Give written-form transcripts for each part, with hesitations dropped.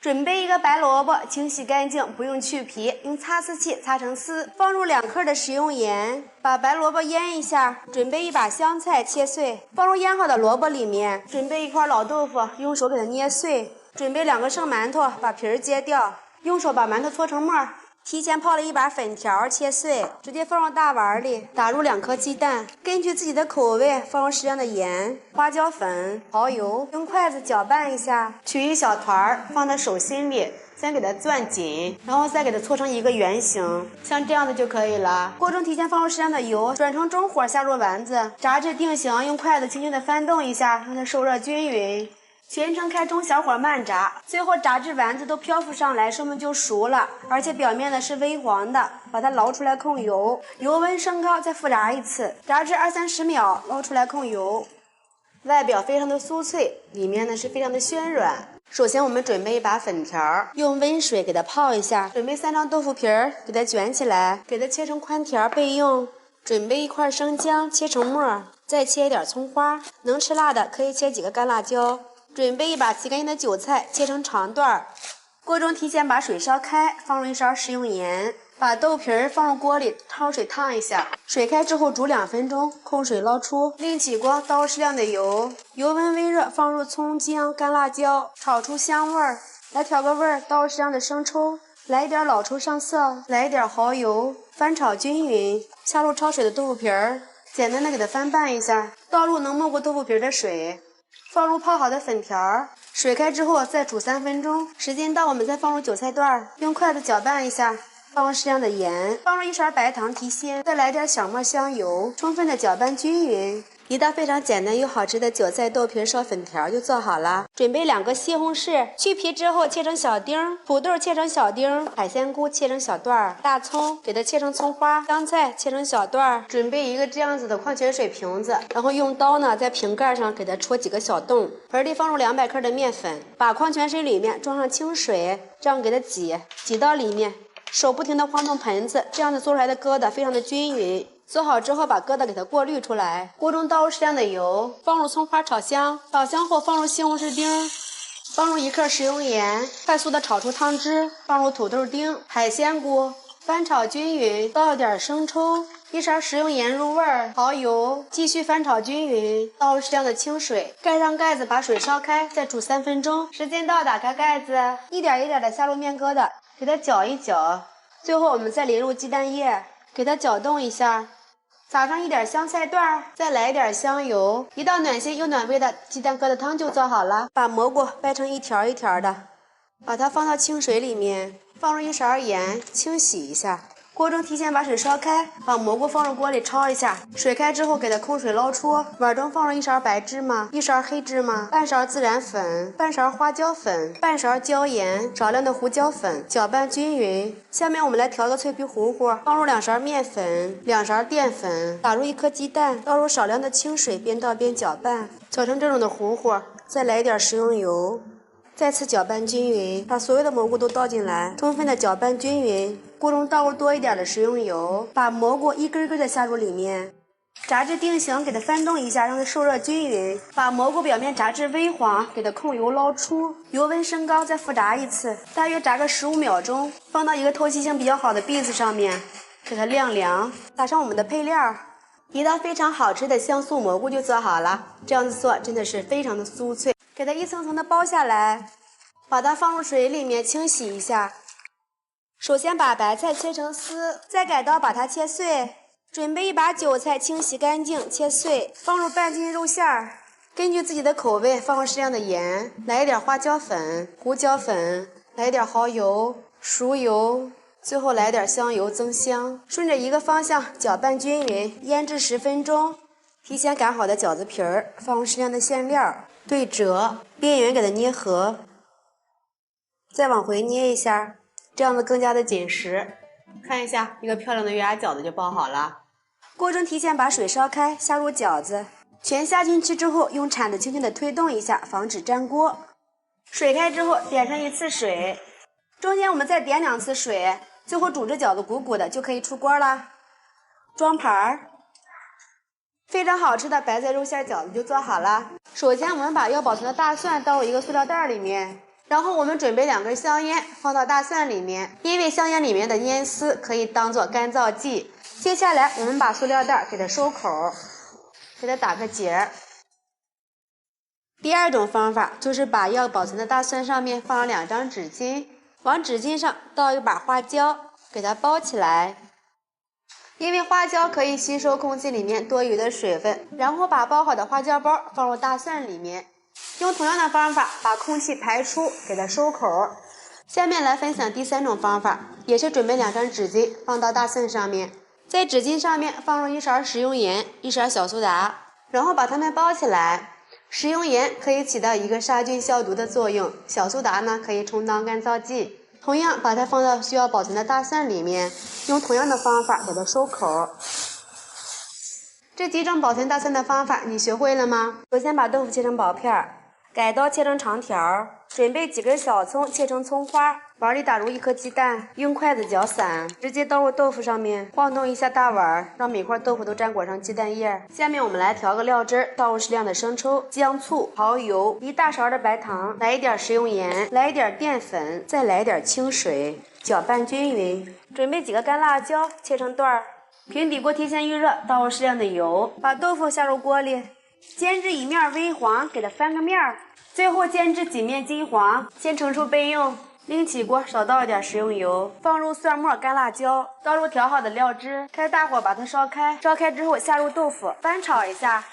准备一个白萝卜，清洗干净，不用去皮，用擦丝器擦成丝，放入2克的食用盐，把白萝卜腌一下。准备一把香菜切碎，放入腌好的萝卜里面。准备1块老豆腐，用手给它捏碎。准备2个生馒头，把皮儿揭掉，用手把馒头搓成沫。提前泡了1把粉条，切碎，直接放入大碗里，打入2颗鸡蛋，根据自己的口味放入适量的盐、花椒粉、蚝油，用筷子搅拌一下，取一小团放在手心里，先给它攥紧，然后再给它搓成一个圆形，像这样的就可以了。锅中提前放入适量的油，转成中火下入丸子，炸至定型，用筷子轻轻的翻动一下，让它受热均匀。全程开中小火慢炸，最后炸至丸子都漂浮上来，说明就熟了，而且表面呢是微黄的，把它捞出来控油，油温升高再复炸一次，炸至20-30秒，捞出来控油。外表非常的酥脆，里面呢是非常的暄软。首先我们准备1把粉条，用温水给它泡一下。准备3张豆腐皮儿，给它卷起来，给它切成宽条备用。准备1块生姜，切成末，再切一点葱花，能吃辣的可以切几个干辣椒。准备1把洗干净的韭菜，切成长段。锅中提前把水烧开，放入1勺食用盐，把豆皮儿放入锅里，焯水烫一下。水开之后煮2分钟，控水捞出。另起锅，倒入适量的油，油温微热，放入葱姜、干辣椒，炒出香味儿。来调个味儿，倒入适量的生抽，来一点老抽上色，来一点蚝油，翻炒均匀。下入焯水的豆腐皮儿，简单的给它翻拌一下，倒入能没过豆腐皮的水。放入泡好的粉条，水开之后再煮3分钟，时间到我们再放入韭菜段，用筷子搅拌一下，放入适量的盐，放入1勺白糖提鲜，再来点小末香油，充分的搅拌均匀。一道非常简单又好吃的韭菜豆皮烧粉条就做好了。准备2个西红柿，去皮之后切成小丁，土豆切成小丁，海鲜菇切成小段，大葱给它切成葱花，香菜切成小段。准备一个这样子的矿泉水瓶子，然后用刀呢在瓶盖上给它戳几个小洞。盆里放入200克的面粉，把矿泉水里面装上清水，这样给它挤到里面，手不停的晃动盆子，这样子做出来的疙瘩非常的均匀。做好之后，把疙瘩给它过滤出来。锅中倒入适量的油，放入葱花炒香，炒香后放入西红柿丁，放入1克食用盐，快速的炒出汤汁，放入土豆丁、海鲜菇，翻炒均匀，倒一点生抽，1勺食用盐入味儿，蚝油，继续翻炒均匀，倒入适量的清水，盖上盖子，把水烧开，再煮3分钟。时间到，打开盖子，一点一点的下入面疙瘩，给它搅一搅，最后我们再淋入鸡蛋液，给它搅动一下。撒上一点香菜段，再来一点香油，一道暖心又暖胃的鸡蛋疙瘩汤就做好了。把蘑菇掰成一条一条的，把它放到清水里面，放入1勺盐，清洗一下。锅中提前把水烧开，把蘑菇放入锅里焯一下，水开之后给它控水捞出。碗中放入1勺白芝麻、1勺黑芝麻、半勺孜然粉、半勺花椒粉、半勺椒盐、少量的胡椒粉，搅拌均匀。下面我们来调个脆皮糊糊，放入2勺面粉、2勺淀粉，打入1颗鸡蛋，倒入少量的清水，边倒边搅拌，搅成这种的糊糊。再来一点食用油，再次搅拌均匀，把所有的蘑菇都倒进来，充分的搅拌均匀。锅中倒入多一点的食用油，把蘑菇一根根的下入里面，炸至定型，给它翻动一下，让它受热均匀。把蘑菇表面炸至微黄，给它控油捞出，油温升高，再复炸一次，大约炸个15秒钟，放到一个透气性比较好的篦子上面，给它晾凉。打上我们的配料，一道非常好吃的香酥蘑菇就做好了。这样子做真的是非常的酥脆，给它一层层的包下来，把它放入水里面清洗一下。首先把白菜切成丝，再改刀把它切碎。准备1把韭菜，清洗干净，切碎，放入半斤肉馅儿。根据自己的口味放入适量的盐，来一点花椒粉、胡椒粉，来一点蚝油、熟油，最后来点香油增香。顺着一个方向搅拌均匀，腌制10分钟。提前擀好的饺子皮儿，放入适量的馅料，对折，边缘给它捏合，再往回捏一下。这样子更加的紧实，看一下，一个漂亮的月牙饺子就包好了。锅中提前把水烧开，下入饺子，全下进去之后，用铲子轻轻的推动一下，防止粘锅。水开之后，点上1次水，中间我们再点2次水，最后煮着饺子鼓鼓的就可以出锅了。装盘儿，非常好吃的白菜肉馅饺子就做好了。首先我们把要保存的大蒜倒入一个塑料袋里面。然后我们准备2根香烟放到大蒜里面，因为香烟里面的烟丝可以当做干燥剂。接下来我们把塑料袋给它收口，给它打个结儿。第2种方法就是把要保存的大蒜上面放上2张纸巾，往纸巾上倒一把花椒，给它包起来。因为花椒可以吸收空气里面多余的水分，然后把包好的花椒包放入大蒜里面，用同样的方法把空气排出，给它收口。下面来分享第3种方法，也是准备2张纸巾放到大蒜上面，在纸巾上面放入1勺食用盐、1勺小苏打，然后把它们包起来。食用盐可以起到一个杀菌消毒的作用，小苏打呢可以充当干燥剂。同样把它放到需要保存的大蒜里面，用同样的方法给它收口。这几种保存大蒜的方法你学会了吗？首先把豆腐切成薄片，改刀切成长条，准备几根小葱切成葱花，碗里打入1颗鸡蛋，用筷子搅散，直接倒入豆腐上面，晃动一下大碗，让每块豆腐都沾裹上鸡蛋液。下面我们来调个料汁，倒入适量的生抽、姜醋、蚝油，1大勺的白糖，来一点食用盐，来一点淀粉，再来一点清水，搅拌均匀。准备几个干辣椒，切成段儿。平底锅提前预热，倒入适量的油，把豆腐下入锅里，煎至1面微黄，给它翻个面儿，最后煎至几面金黄，先盛出备用。拎起锅，少倒一点食用油，放入蒜末、干辣椒，倒入调好的料汁，开大火把它烧开。烧开之后下入豆腐，翻炒一下，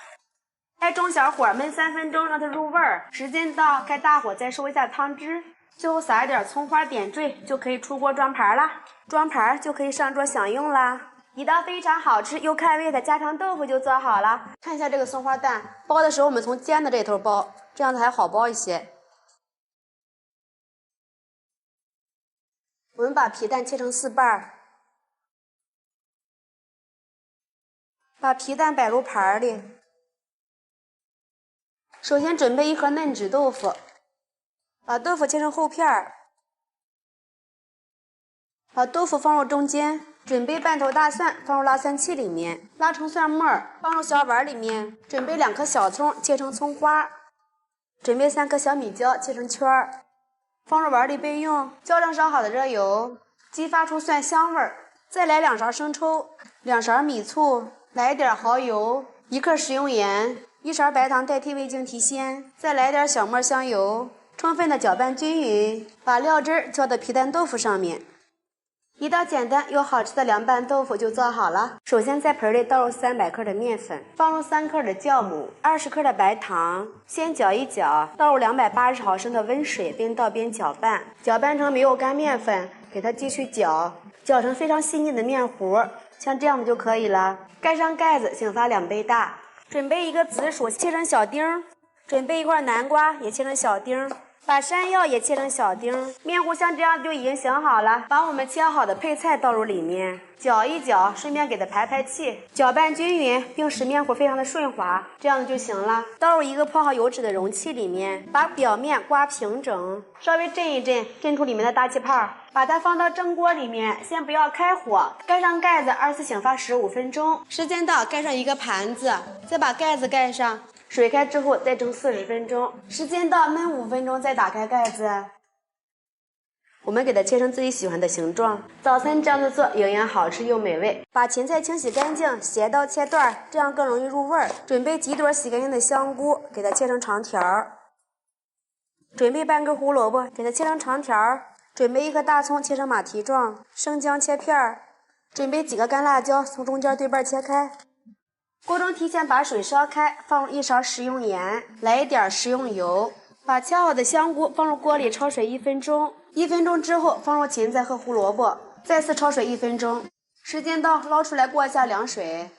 开中小火焖3分钟，让它入味儿。时间到，开大火再收一下汤汁，最后撒一点葱花点缀，就可以出锅装盘啦。装盘就可以上桌享用啦。一道非常好吃又开胃的家常豆腐就做好了。看一下这个松花蛋，包的时候我们从尖的这头包，这样子还好包一些。我们把皮蛋切成4瓣，把皮蛋摆入盘里。首先准备1盒嫩纸豆腐，把豆腐切成厚片儿，把豆腐放入中间。准备半头大蒜放入拉蒜器里面，拉成蒜末放入小碗里面。准备2颗小葱切成葱花，准备3颗小米椒切成圈儿，放入碗里备用。浇上烧好的热油，激发出蒜香味儿。再来2勺生抽，2勺米醋，来一点蚝油，1克食用盐，1勺白糖代替味精提鲜，再来点小末香油，充分的搅拌均匀，把料汁浇到皮蛋豆腐上面。一道简单又好吃的凉拌豆腐就做好了。首先在盆里倒入300克的面粉，放入3克的酵母，20克的白糖，先搅一搅，倒入280毫升的温水，边倒边搅拌，搅拌成没有干面粉，给它继续搅，搅成非常细腻的面糊，像这样的就可以了。盖上盖子，醒发2倍大。准备1个紫薯切成小丁，准备1块南瓜也切成小丁。把山药也切成小丁，面糊像这样就已经醒好了。把我们切好的配菜倒入里面，搅一搅，顺便给它排气，搅拌均匀，并使面糊非常的顺滑，这样就行了。倒入1个泡好油脂的容器里面，把表面刮平整，稍微震一震，震出里面的大气泡。把它放到蒸锅里面，先不要开火，盖上盖子，2次醒发15分钟。时间到，盖上1个盘子，再把盖子盖上。水开之后再蒸40分钟，时间到焖5分钟再打开盖子。我们给它切成自己喜欢的形状。早餐这样子做，营养好吃又美味。把芹菜清洗干净，斜刀切段，这样更容易入味儿。准备几朵洗干净的香菇，给它切成长条。准备半根胡萝卜，给它切成长条。准备1颗大葱，切成马蹄状。生姜切片。准备几个干辣椒，从中间对半切开。锅中提前把水烧开，放入1勺食用盐，来一点食用油，把切好的香菇放入锅里焯水1分钟。1分钟之后放入芹菜和胡萝卜，再次焯水1分钟。时间到，捞出来过一下凉水。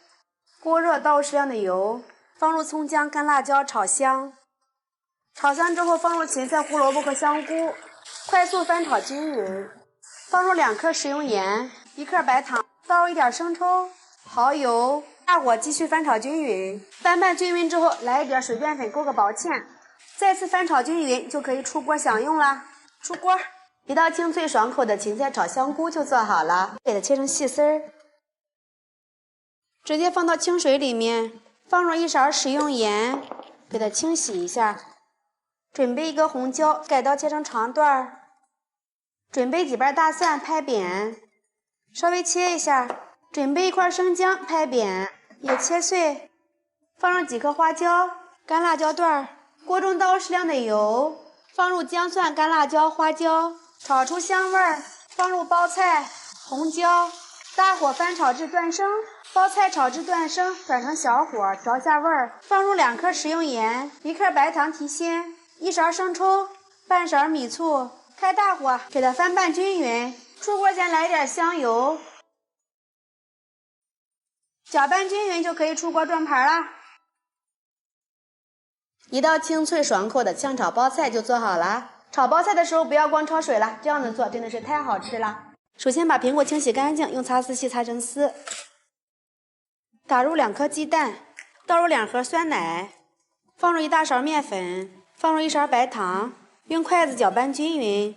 锅热，倒入适量的油，放入葱姜干辣椒炒香。炒香之后放入芹菜、胡萝卜和香菇，快速翻炒均匀。放入2克食用盐，1克白糖，倒入一点生抽、蚝油。大火继续翻炒均匀，翻拌均匀之后，来一点水淀粉勾个薄芡，再次翻炒均匀就可以出锅享用啦。出锅，一道清脆爽口的芹菜炒香菇就做好了，给它切成细丝儿，直接放到清水里面，放入1勺食用盐，给它清洗一下，准备一个红椒，改刀切成长段儿。准备几瓣大蒜，拍扁，稍微切一下。准备一块生姜，拍扁，也切碎。放入几颗花椒、干辣椒段儿。锅中倒入适量的油，放入姜蒜、干辣椒、花椒，炒出香味儿。放入包菜、红椒，大火翻炒至断生。包菜炒至断生，转成小火，调下味儿。放入2颗食用盐、1克白糖提鲜，1勺生抽，半勺米醋。开大火，给它翻拌均匀。出锅前来点香油，搅拌均匀就可以出锅转盘啦。一道清脆爽口的炝炒包菜就做好了。炒包菜的时候不要光焯水了，这样子做真的是太好吃了。首先把苹果清洗干净，用擦丝器擦成丝。打入2颗鸡蛋，倒入2盒酸奶，放入1大勺面粉，放入1勺白糖，用筷子搅拌均匀，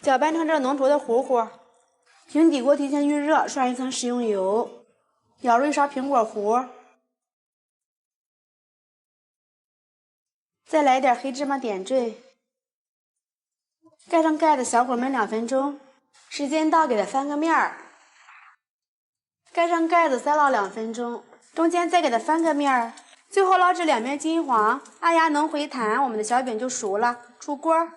搅拌成这浓稠的糊糊。平底锅提前预热，刷1层食用油，舀入1勺苹果糊，再来点黑芝麻点缀，盖上盖子，小火焖2分钟。时间到，给它翻个面儿，盖上盖子，再烙2分钟，中间再给它翻个面儿，最后捞至2面金黄，按压能回弹，我们的小饼就熟了，出锅。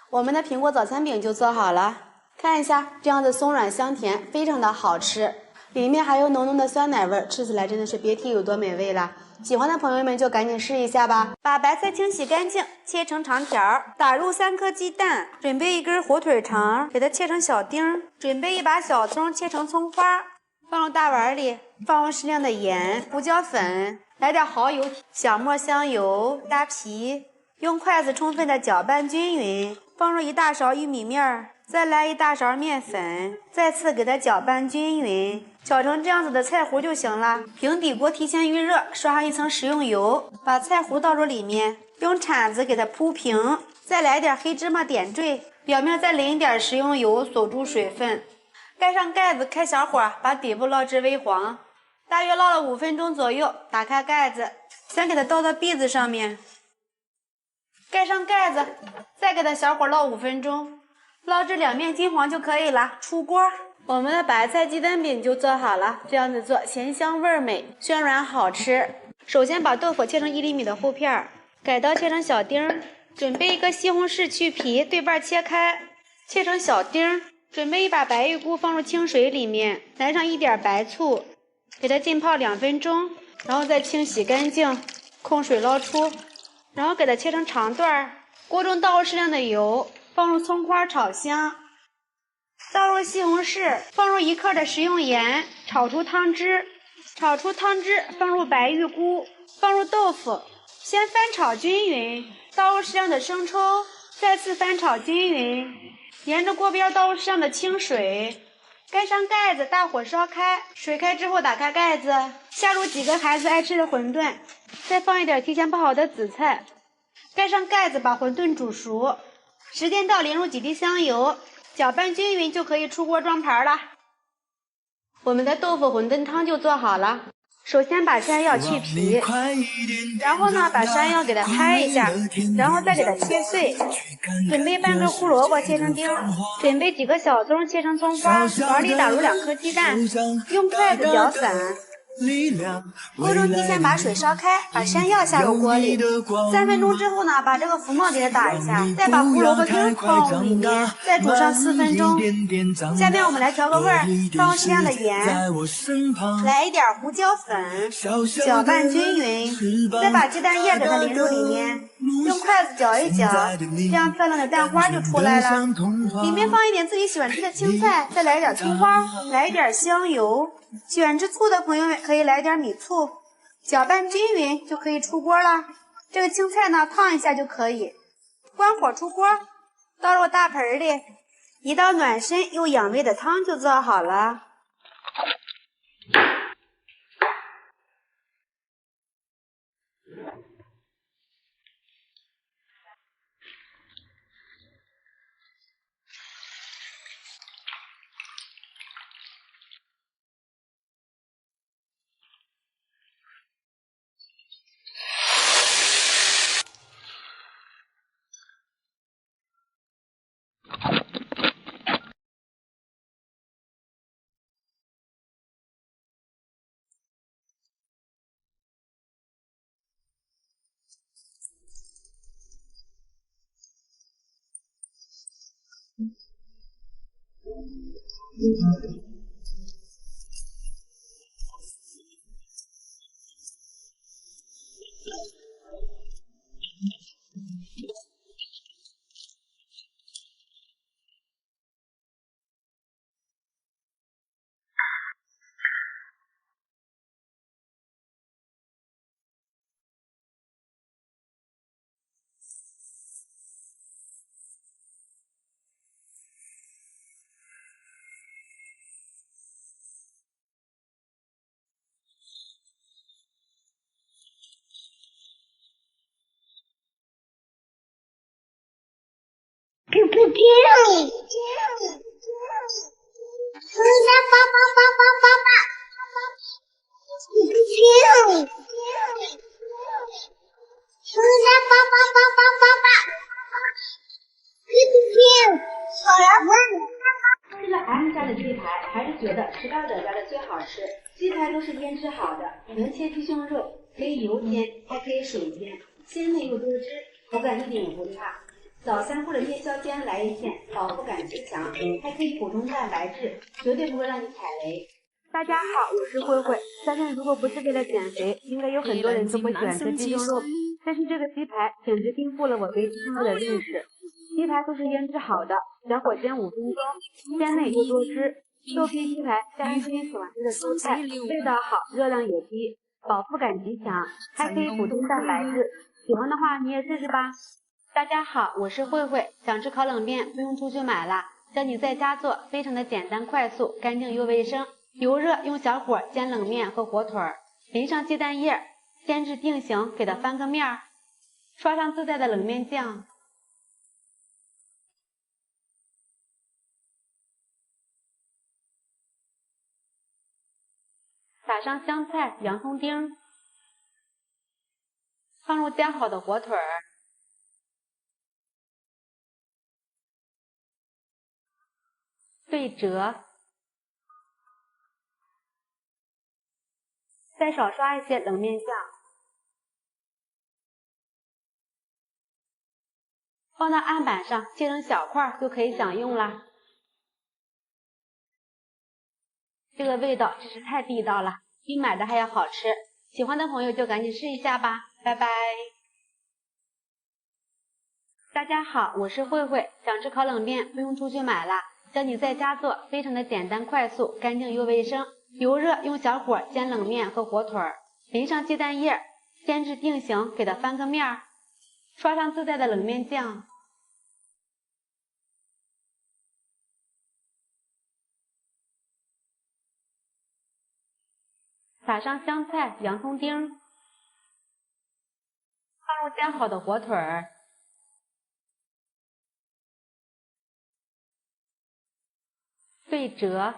我们的苹果早餐饼就做好了，看一下，这样子松软香甜，非常的好吃，里面还有浓浓的酸奶味，吃起来真的是别提有多美味了。喜欢的朋友们就赶紧试一下吧。把白菜清洗干净，切成长条，打入3颗鸡蛋，准备1根火腿肠，给它切成小丁，准备1把小葱，切成葱花，放入大碗里，放入适量的盐、胡椒粉，来点蚝油、小磨香油，搭皮，用筷子充分的搅拌均匀，放入1大勺玉米面，再来1大勺面粉，再次给它搅拌均匀，搅成这样子的菜糊就行了。平底锅提前预热，刷上1层食用油，把菜糊倒入里面，用铲子给它铺平，再来点黑芝麻点缀，表面再淋一点食用油，锁住水分。盖上盖子，开小火，把底部烙至微黄，大约烙了5分钟左右。打开盖子，先给它倒到篦子上面，盖上盖子，再给它小火烙5分钟，烙至2面金黄就可以了，出锅。我们的白菜鸡蛋饼就做好了，这样子做咸香味美，暄软好吃。首先把豆腐切成1厘米的厚片，改刀切成小丁，准备1个西红柿去皮，对半切开，切成小丁。准备1把白玉菇，放入清水里面，来上1点白醋，给它浸泡2分钟，然后再清洗干净，控水捞出，然后给它切成长段。锅中倒入适量的油，放入葱花炒香，倒入西红柿，放入1克的食用盐，炒出汤汁，放入白玉菇，放入豆腐，先翻炒均匀，倒入适量的生抽，再次翻炒均匀，沿着锅边倒入适量的清水，盖上盖子，大火烧开。水开之后打开盖子，下入几个孩子爱吃的馄饨，再放一点提前泡好的紫菜，盖上盖子，把馄饨煮熟。时间到，淋入几滴香油，搅拌均匀就可以出锅装盘了。我们的豆腐馄饨汤就做好了。首先把山药去皮，然后呢把山药给它拍一下，然后再给它切碎。准备半个胡萝卜切成丁，准备几个小葱切成葱花，碗里打入2颗鸡蛋，用筷子搅散。锅中提前把水烧开，把山药下入锅里，3分钟之后呢，把这个浮沫给它打一下，再把胡萝卜丁放入里面，再煮上4分钟。下面我们来调个味儿，放入适量的盐，来一点胡椒粉，搅拌均匀，再把鸡蛋液给它淋入里面，用筷子搅一搅，这样漂亮的蛋花就出来了。里面放一点自己喜欢吃的青菜，再来一点葱花，来一点香油。喜欢吃醋的朋友们可以来点米醋，搅拌均匀就可以出锅了。这个青菜呢烫一下就可以。关火出锅，倒入大盆里，一道暖身又养胃的汤就做好了。吃了 M 家的鸡排，还是觉得史考德家的最好吃。鸡排都是腌制好的，能切鸡胸肉，可以油煎，还可以水煎，鲜嫩又多汁，口感一点也不差。早餐或者夜宵间来一片，饱腹感极强，还可以补充蛋白质，绝对不会让你踩雷。大家好，我是慧慧。相信如果不是为了减肥，应该有很多人都不喜欢吃鸡胸肉，但是这个鸡排简直颠覆了我对鸡胸肉的认识。鸡排都是腌制好的，小火煎5分钟，鲜嫩又多汁。豆皮鸡排加上自己喜欢吃的蔬菜，味道好，热量也低，饱腹感极强，还可以补充蛋白质。喜欢的话你也试试吧。大家好，我是慧慧。想吃烤冷面不用出去买了，教你在家做，非常的简单快速，干净又卫生。油热用小火煎冷面和火腿，淋上鸡蛋液，煎至定型，给它翻个面儿，刷上自带的冷面酱。撒上香菜、洋葱丁，放入煎好的火腿，对折，再少刷一些冷面酱，放到案板上切成小块就可以享用啦。这个味道真是太地道了，比买的还要好吃。喜欢的朋友就赶紧试一下吧，拜拜。大家好，我是慧慧。想吃烤冷面不用出去买了，教你在家做，非常的简单快速，干净又卫生。油热用小火煎冷面和火腿，淋上鸡蛋液，煎至定型，给它翻个面儿，刷上自带的冷面酱。撒上香菜、洋葱丁，放入煎好的火腿，对折，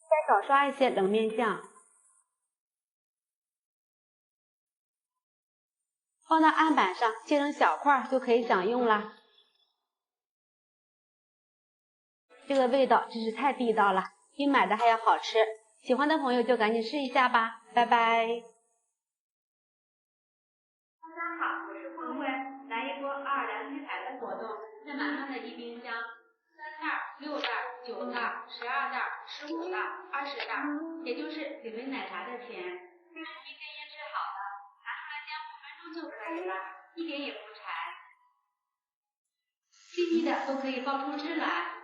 再少刷一些冷面酱，放到案板上切成小块就可以享用啦。这个味道真是太地道了，比买的还要好吃。喜欢的朋友就赶紧试一下吧，拜拜。大家好，我是慧慧。来一波奥尔良鸡排的活动，这满满的一冰箱，3袋、6袋、9袋、12袋、15袋、20袋，也就是几杯奶茶的钱。这是提前腌制好的，拿出来煎5分钟就可以了，一点也不柴。细腻的都可以爆出汁来。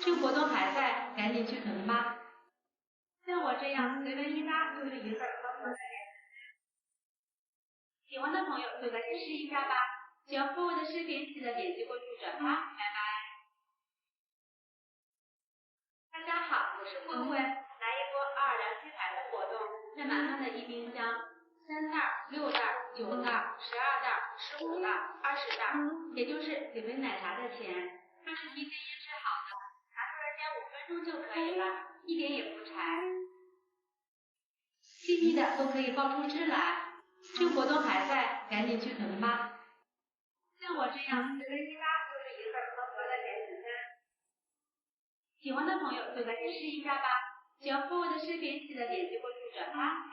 这活动还在，赶紧去囤吧。像我这样随便一搭就是一份合格的点心。喜欢的朋友就赶紧试一下吧。喜欢慧慧的视频，记得点击关注转发，拜拜。大家好，我是慧慧。来一波奥尔良鸡排的活动，这满满的一冰箱，3袋、6袋、9袋、12袋、15袋、20袋，也就是几杯奶茶的钱。这是提前腌制好的，拿出来煎5分钟就可以了，一点也不柴。细腻的都可以爆出汁来。这活动还在，赶紧去囤吧。像我这样随便一搭就是一份合格的点心餐。喜欢的朋友就赶紧试一下吧。喜欢慧慧的视频，记得点击关注转发。